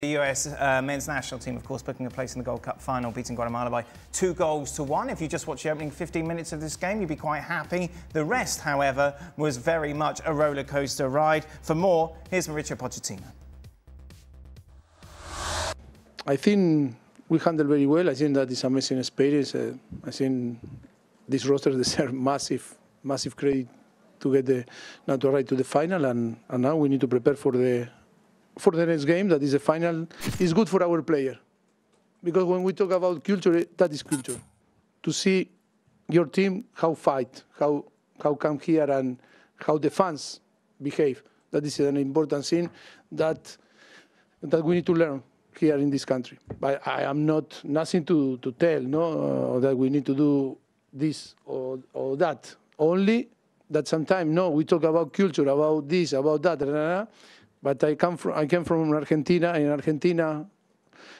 The US men's national team, of course, booking a place in the Gold Cup final, beating Guatemala by 2-1. If you just watch the opening 15 minutes of this game, you'd be quite happy. The rest, however, was very much a roller coaster ride. For more, here's Mauricio Pochettino. I think we handled very well. I think that is an amazing experience. I think this roster deserves massive credit to get to right to the final, and now we need to prepare for the next game. That is the final. Is good for our player, because when we talk about culture, that is culture. To see your team how fight, how come here, and how the fans behave. That is an important thing that we need to learn here in this country. But I am nothing to tell, no, that we need to do this or that. Only that sometimes, no, we talk about culture, about this, about that, but I came from Argentina, and Argentina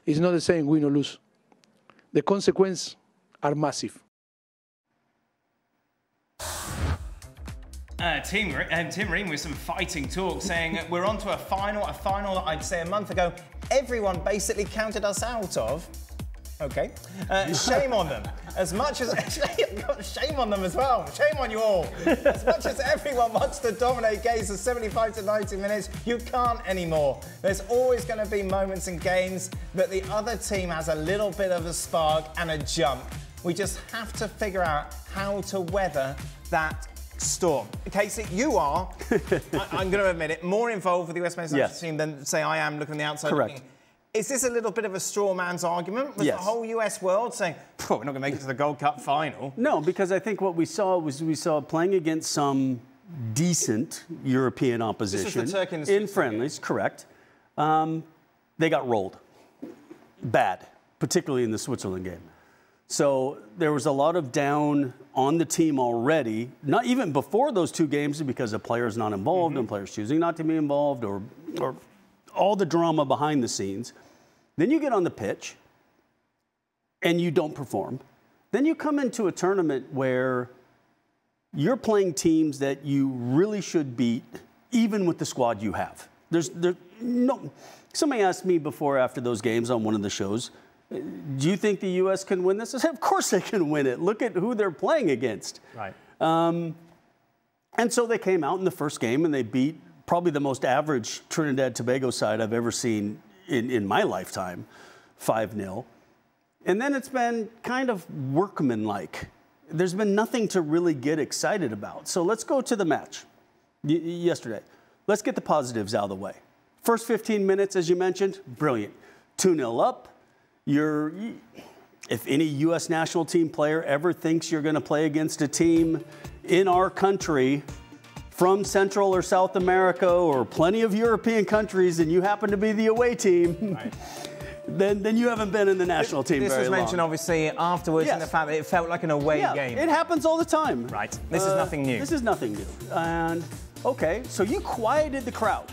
is not the same win or lose. The consequences are massive. Tim Ream with some fighting talk, saying we're on to a final that I'd say a month ago everyone basically counted us out of. Okay. Shame on them. As much as... shame on them as well. Shame on you all. As much as everyone wants to dominate games for 75 to 90 minutes, you can't anymore. There's always going to be moments in games that the other team has a little bit of a spark and a jump. We just have to figure out how to weather that storm. Casey, you are, I'm going to admit it, more involved with the US men's national team than, say, I am looking on the outside. Correct. Is this a little bit of a straw man's argument with the whole US world saying, we're not going to make it to the Gold Cup final? No, because I think what we saw was playing against some decent European opposition. This was the Turkey in friendlies, correct. They got rolled. Bad, particularly in the Switzerland game. So there was a lot of down on the team already, not even before those two games because of players not involved and players choosing not to be involved or all the drama behind the scenes. Then you get on the pitch and you don't perform. Then you come into a tournament where you're playing teams that you really should beat, even with the squad you have. There's no. Somebody asked me before, after those games on one of the shows, do you think the U.S. can win this? I said, of course they can win it. Look at who they're playing against. Right. And so they came out in the first game and they beat probably the most average Trinidad-Tobago side I've ever seen in my lifetime, 5-0. And then it's been kind of workmanlike. There's been nothing to really get excited about. So let's go to the match yesterday. Let's get the positives out of the way. First 15 minutes, as you mentioned, brilliant. 2-0 up. If any U.S. national team player ever thinks you're going to play against a team in our country from Central or South America or plenty of European countries and you happen to be the away team, then you haven't been in the national team very long. This was mentioned, obviously, afterwards, in the fact that it felt like an away game. It happens all the time. Right. This is nothing new. This is nothing new. And, okay, so you quieted the crowd.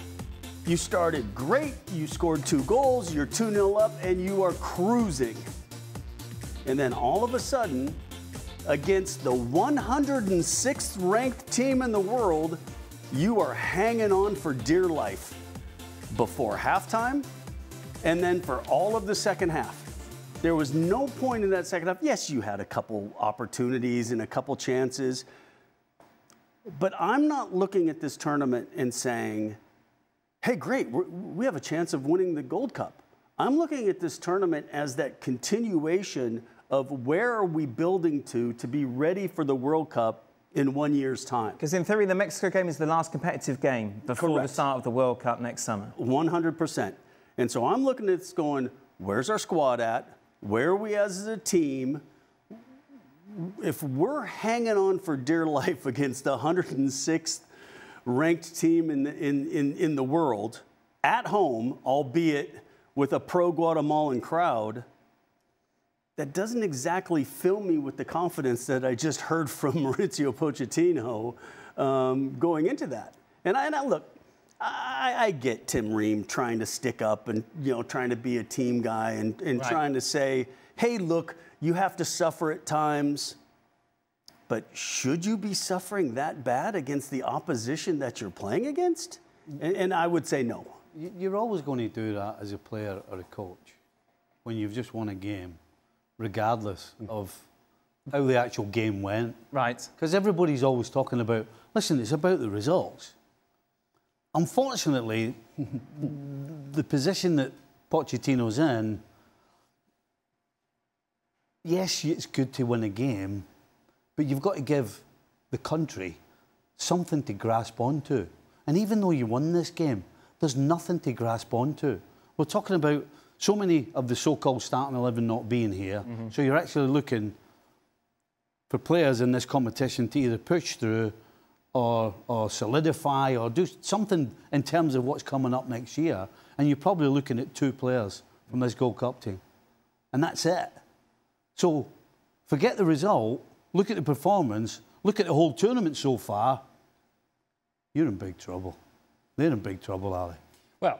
You started great. You scored 2 goals. You're 2-0 up, and you are cruising. And then all of a sudden, against the 106th ranked team in the world, you are hanging on for dear life before halftime and then for all of the second half. There was no point in that second half. Yes, you had a couple opportunities and a couple chances, but I'm not looking at this tournament and saying, hey, great, we have a chance of winning the Gold Cup. I'm looking at this tournament as that continuation of where are we building to be ready for the World Cup in 1 year's time. Because in theory, the Mexico game is the last competitive game before the start of the World Cup next summer. 100%. And so I'm looking at this going, where's our squad at? Where are we as a team? If we're hanging on for dear life against the 106th ranked team in the world, at home, albeit with a pro-Guatemalan crowd, that doesn't exactly fill me with the confidence that I just heard from Mauricio Pochettino going into that. And look, I get Tim Ream trying to stick up and trying to be a team guy and trying to say, hey, look, you have to suffer at times. But should you be suffering that bad against the opposition that you're playing against? And I would say no. You're always going to do that as a player or a coach when you've just won a game, regardless of how the actual game went. Right. Because everybody's always talking about, listen, it's about the results. Unfortunately, the position that Pochettino's in, yes, it's good to win a game, but you've got to give the country something to grasp onto. And even though you won this game, there's nothing to grasp onto. We're talking about so many of the so-called starting 11 not being here, so you're actually looking for players in this competition to either push through or solidify or do something in terms of what's coming up next year. And you're probably looking at 2 players from this Gold Cup team. And that's it. So forget the result, look at the performance, look at the whole tournament so far. You're in big trouble. They're in big trouble, Ali. Well,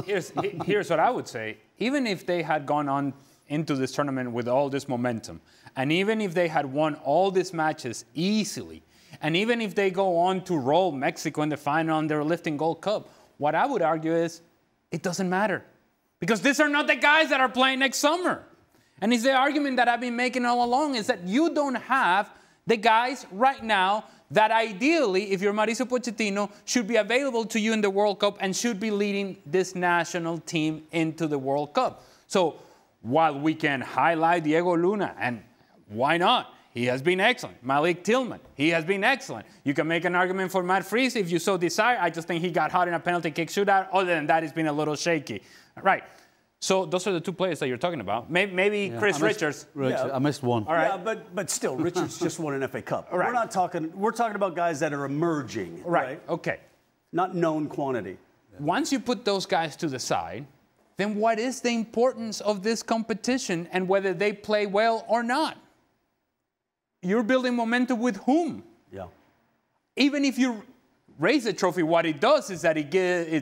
here's what I would say. Even if they had gone on into this tournament with all this momentum, and even if they had won all these matches easily, and even if they go on to roll Mexico in the final and they're lifting Gold Cup, what I would argue is it doesn't matter. Because these are not the guys that are playing next summer. And it's the argument that I've been making all along is that you don't have the guys right now that ideally, if you're Mauricio Pochettino, should be available to you in the World Cup and should be leading this national team into the World Cup. So while we can highlight Diego Luna, and why not? He has been excellent. Malik Tillman, he has been excellent. You can make an argument for Matt Freese if you so desire. I just think he got hot in a penalty kick shootout. Other than that, it's been a little shaky. Right. So those are the 2 players that you're talking about. Maybe Chris Richards. I missed one. All right. Yeah, but still, Richards just won an FA Cup. Right. We're talking about guys that are emerging. Right. Okay. Not known quantity. Once you put those guys to the side, then what is the importance of this competition and whether they play well or not? You're building momentum with whom? Yeah. Even if you raise the trophy, what it does is that it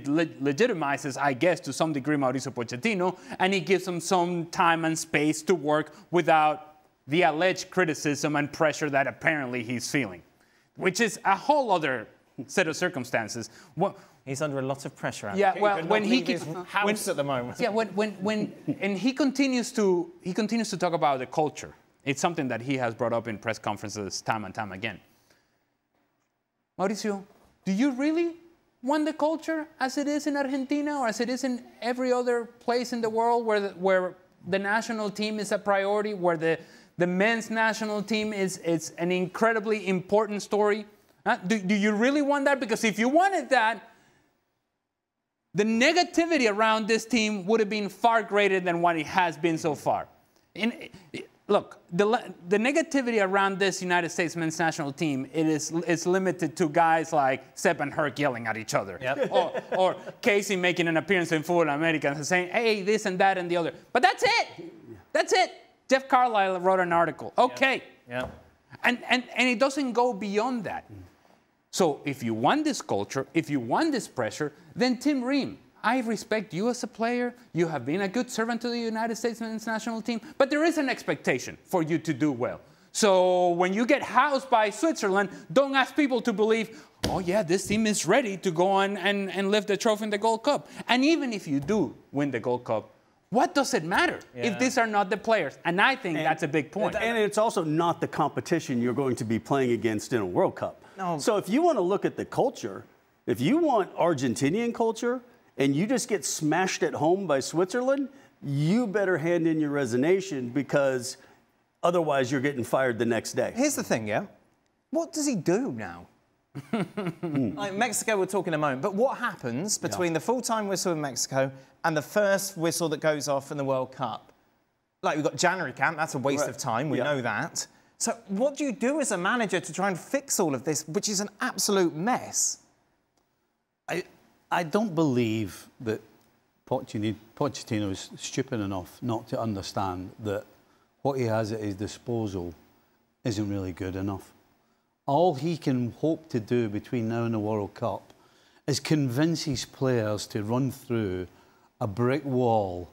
legitimizes, I guess, to some degree, Mauricio Pochettino, and it gives him some time and space to work without the alleged criticism and pressure that apparently he's feeling, which is a whole other set of circumstances. He's under a lot of pressure. Yeah, he well, when he his house at the moment. Yeah, and he continues to talk about the culture. It's something that he has brought up in press conferences time and time again. Mauricio, do you really want the culture as it is in Argentina or as it is in every other place in the world where the national team is a priority, where the men's national team is an incredibly important story? Do you really want that? Because if you wanted that, the negativity around this team would have been far greater than what it has been so far. Look, the negativity around this United States men's national team, it's limited to guys like Sepp and Herc yelling at each other. Yep. or Casey making an appearance in Football America and saying, hey, this and that and the other. But that's it. That's it. Jeff Carlisle wrote an article. Okay. Yeah. And it doesn't go beyond that. So if you want this culture, if you want this pressure, then Tim Ream, I respect you as a player. You have been a good servant to the United States men's national team, but there is an expectation for you to do well. So when you get housed by Switzerland, don't ask people to believe, oh yeah, this team is ready to go on and lift the trophy in the Gold Cup. And even if you do win the Gold Cup, what does it matter if these are not the players? And I think that's a big point. And it's also not the competition you're going to be playing against in a World Cup. No. So if you want to look at the culture, if you want Argentinian culture, and you just get smashed at home by Switzerland, you better hand in your resignation because otherwise you're getting fired the next day. Here's the thing, yeah? What does he do now? Like Mexico, we'll talk in a moment, but what happens between the full-time whistle in Mexico and the first whistle that goes off in the World Cup? Like, we've got January camp, that's a waste of time, we know that. So what do you do as a manager to try and fix all of this, which is an absolute mess? I don't believe that Pochettino is stupid enough not to understand that what he has at his disposal isn't really good enough. All he can hope to do between now and the World Cup is convince his players to run through a brick wall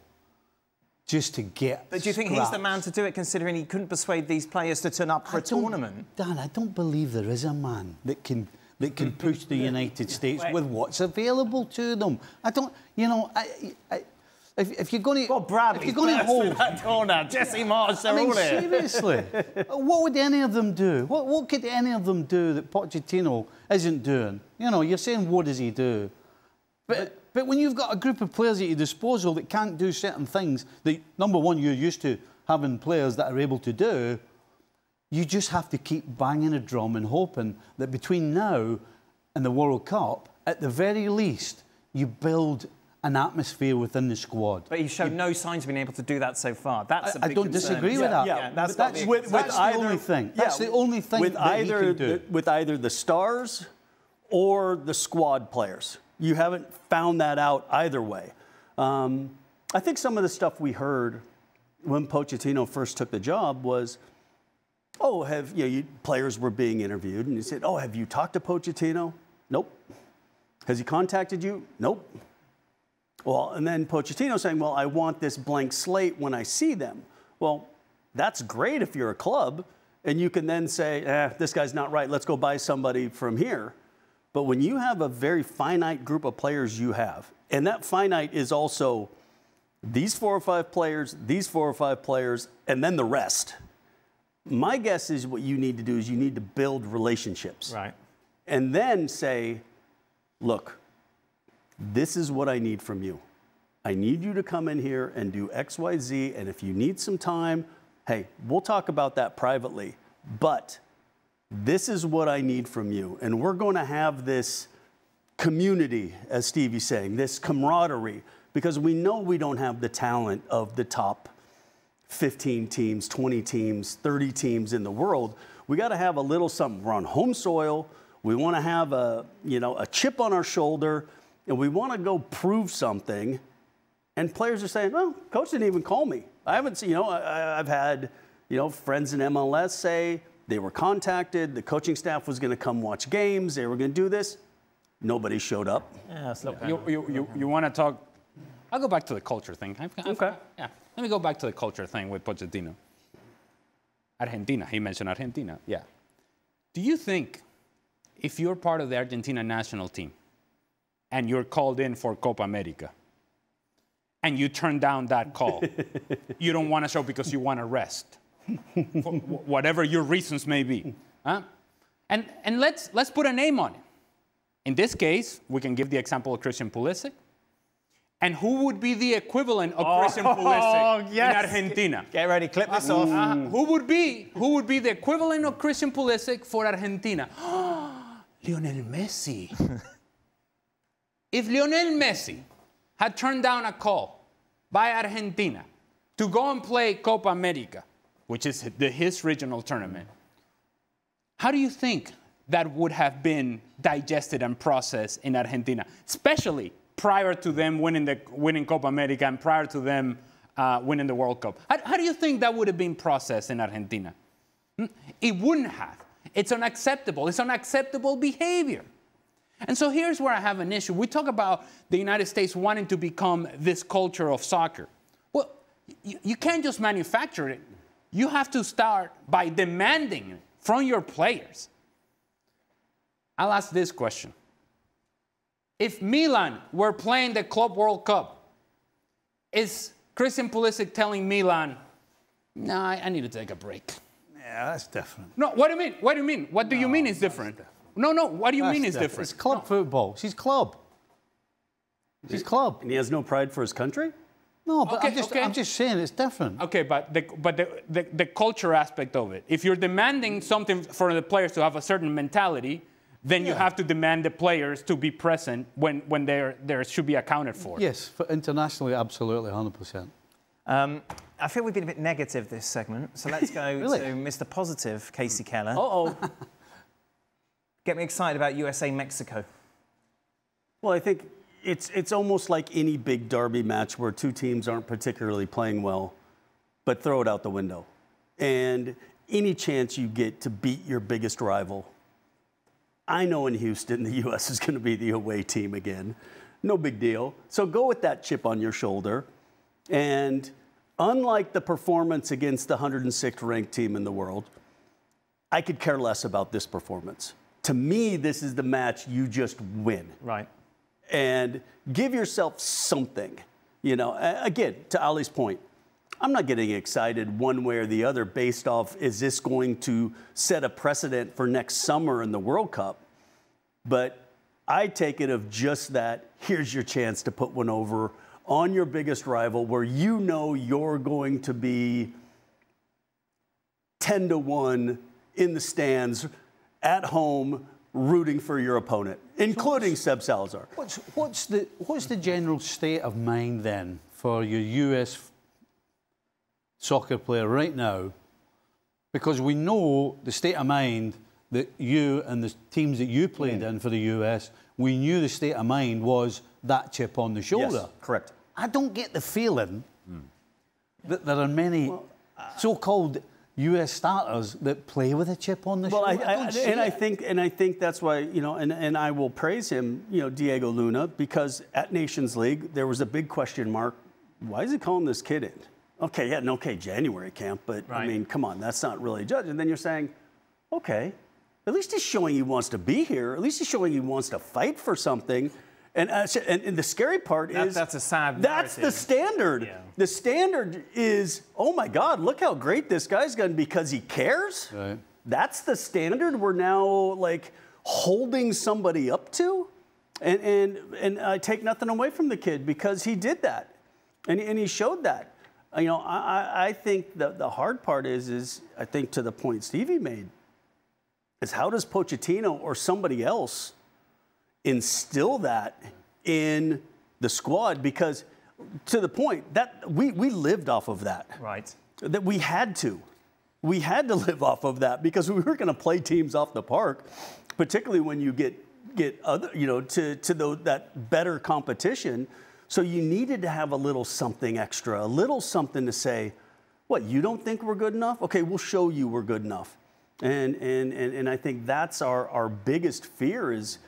just to get But do you think he's the man to do it, considering he couldn't persuade these players to turn up for a tournament? Dan, I don't believe there is a man that can that can push the United States with what's available to them. I don't, you know, if you're going to, Well, Bradley's if you're going to hold that door now. Jesse Marsh, they're all here. seriously, what would any of them do? What could any of them do that Pochettino isn't doing? You know, you're saying, what does he do? But when you've got a group of players at your disposal that can't do certain things that, number one, you're used to having players that are able to do, you just have to keep banging a drum and hoping that between now and the World Cup, at the very least, you build an atmosphere within the squad. But he's shown no signs of being able to do that so far. That's a big I don't concern. disagree with that. Yeah, that's But that's the only thing. That's the only thing with that he can do. With either the stars or the squad players. You haven't found that out either way. I think some of the stuff we heard when Pochettino first took the job was, oh, players were being interviewed, and he said, oh, have you talked to Pochettino? Nope. Has he contacted you? Nope. Well, and then Pochettino saying, well, I want this blank slate when I see them. Well, that's great if you're a club, and you can then say, this guy's not right, let's go buy somebody from here. But when you have a very finite group of players you have, and that finite is also these 4 or 5 players, these 4 or 5 players, and then the rest. My guess is what you need to do is you need to build relationships. Right. And then say, look, this is what I need from you. I need you to come in here and do X, Y, Z, and if you need some time, hey, we'll talk about that privately. But this is what I need from you. And we're going to have this community, as Stevie's saying, this camaraderie, because we know we don't have the talent of the top 15 teams, 20 teams, 30 teams in the world. We got to have a little something. We're on home soil. We want to have a chip on our shoulder, and we want to go prove something. And players are saying, well, coach didn't even call me. I haven't seen, I've had, friends in MLS say, they were contacted. The coaching staff was going to come watch games. They were going to do this. Nobody showed up. Yeah, it's not You want to talk? I'll go back to the culture thing. Okay. Yeah. Let me go back to the culture thing with Pochettino. Argentina. He mentioned Argentina. Yeah. Do you think if you're part of the Argentina national team and you're called in for Copa America and you turn down that call, you don't want to show because you want to rest? For whatever your reasons may be, huh? And let's put a name on it. In this case, we can give the example of Christian Pulisic. And who would be the equivalent of Christian Pulisic in Argentina? Get ready, clip this off. Who would be the equivalent of Christian Pulisic for Argentina? Lionel Messi. If Lionel Messi had turned down a call by Argentina to go and play Copa America, which is his regional tournament, how do you think that would have been digested and processed in Argentina, especially prior to them winning Copa America and prior to them winning the World Cup? How do you think that would have been processed in Argentina? It wouldn't have. It's unacceptable. It's unacceptable behavior. And so here's where I have an issue. We talk about the United States wanting to become this culture of soccer. Well, you can't just manufacture it. You have to start by demanding it from your players. I'll ask this question. If Milan were playing the Club World Cup, is Christian Pulisic telling Milan, no, I need to take a break? Yeah, that's different. No, what do you mean? What do you mean? What do you mean is different? No, what do you mean is different? It's club football. She's club. She's club. And he has no pride for his country? No, but Okay, I'm just saying it's different. Okay, but the culture aspect of it. If you're demanding something for the players to have a certain mentality, then you have to demand the players to be present when there should be accounted for. Yes, for internationally, absolutely, 100%. I feel we've been a bit negative this segment, so let's go Really? to Mr. Positive, Casey Keller. Uh-oh. Get me excited about USA-Mexico. Well, I think it's almost like any big derby match where two teams aren't particularly playing well, but throw it out the window. And any chance you get to beat your biggest rival. I know in Houston, the U.S. is going to be the away team again. No big deal. So go with that chip on your shoulder. And unlike the performance against the 106th ranked team in the world, I could care less about this performance. To me, this is the match you just win. Right. And give yourself something. You know, again, to Ali's point, I'm not getting excited one way or the other based off, is this going to set a precedent for next summer in the World Cup? But I take it of just that, here's your chance to put one over on your biggest rival where you know you're going to be 10-1 in the stands at home rooting for your opponent, including Seb Salazar. What's the general state of mind then for your US soccer player right now? Because we know the state of mind that you and the teams that you played in for the US, we knew the state of mind was that chip on the shoulder. Yes, correct. I don't get the feeling that there are many so-called US starters that play with a chip on the shoulder. I think that's why, you know, and I will praise him, you know, Diego Luna, because at Nations League there was a big question mark. Why is he calling this kid in? Okay, yeah, okay, January camp, but I mean, come on, that's not really a judge. And then you're saying, okay, at least he's showing he wants to be here. At least he's showing he wants to fight for something. And the scary part is that's a sad that's narrative. The standard. Yeah. The standard is, oh my God, look how great this guy's done because he cares. Right. That's the standard we're now like holding somebody up to. And I take nothing away from the kid because he did that. And he showed that. You know, I think the hard part is I think to the point Stevie made, is how does Pochettino or somebody else instill that in the squad? Because to the point that we lived off of that. Right. That we had to live off of that because we were going to play teams off the park, particularly when you get other, you know, to that better competition. So you needed to have a little something extra, a little something to say, what, you don't think we're good enough? Okay, we'll show you we're good enough. And I think that's our biggest fear is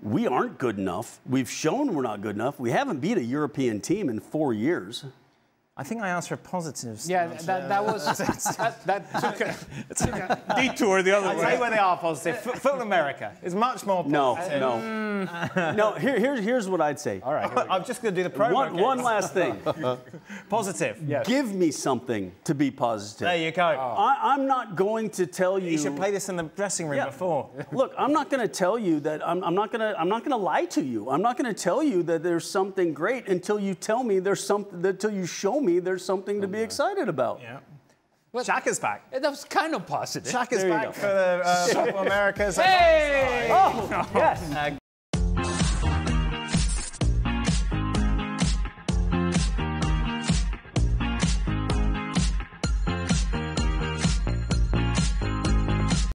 we aren't good enough. We've shown we're not good enough. We haven't beat a European team in 4 years. I think I asked for positives. Yeah, that was that took a detour the other I'll way. tell you where they are positive. Football America is much more positive. No. Here's what I'd say. All right, here we go. I'm just going to do the promo. One last thing. Positive. Yes. Give me something to be positive. There you go. I'm not going to tell you. You should play this in the dressing room before. Look, I'm not going to tell you that. I'm not going to lie to you. I'm not going to tell you that there's something great until you tell me there's something. Until you show me there's something to be excited about. Yeah. Shaka's back. That was kind of positive. Shaka's There you back go. for the Football Americas. Hey! Oh, yes.